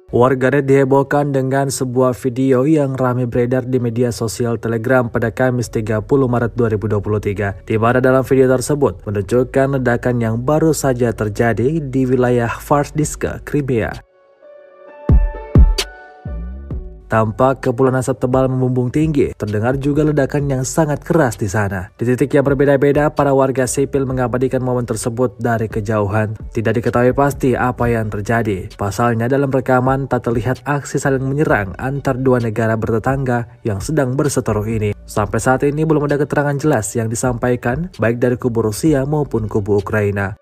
Warganet dihebohkan dengan sebuah video yang ramai beredar di media sosial Telegram pada Kamis 30 Maret 2023. Di mana dalam video tersebut menunjukkan ledakan yang baru saja terjadi di wilayah Vardiska, Crimea. Tampak kepulan asap tebal membumbung tinggi, terdengar juga ledakan yang sangat keras di sana. Di titik yang berbeda-beda, para warga sipil mengabadikan momen tersebut dari kejauhan. Tidak diketahui pasti apa yang terjadi. Pasalnya dalam rekaman tak terlihat aksi saling menyerang antar dua negara bertetangga yang sedang berseteru ini. Sampai saat ini belum ada keterangan jelas yang disampaikan baik dari kubu Rusia maupun kubu Ukraina.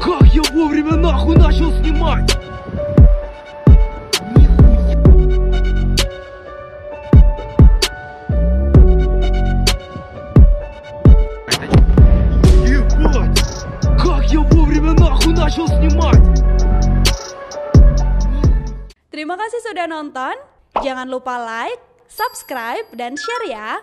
Как я вовремя нахуй начал снимать! Ебать! Как я вовремя нахуй начал снимать! Terima kasih sudah nonton. Jangan lupa like, subscribe, dan share ya.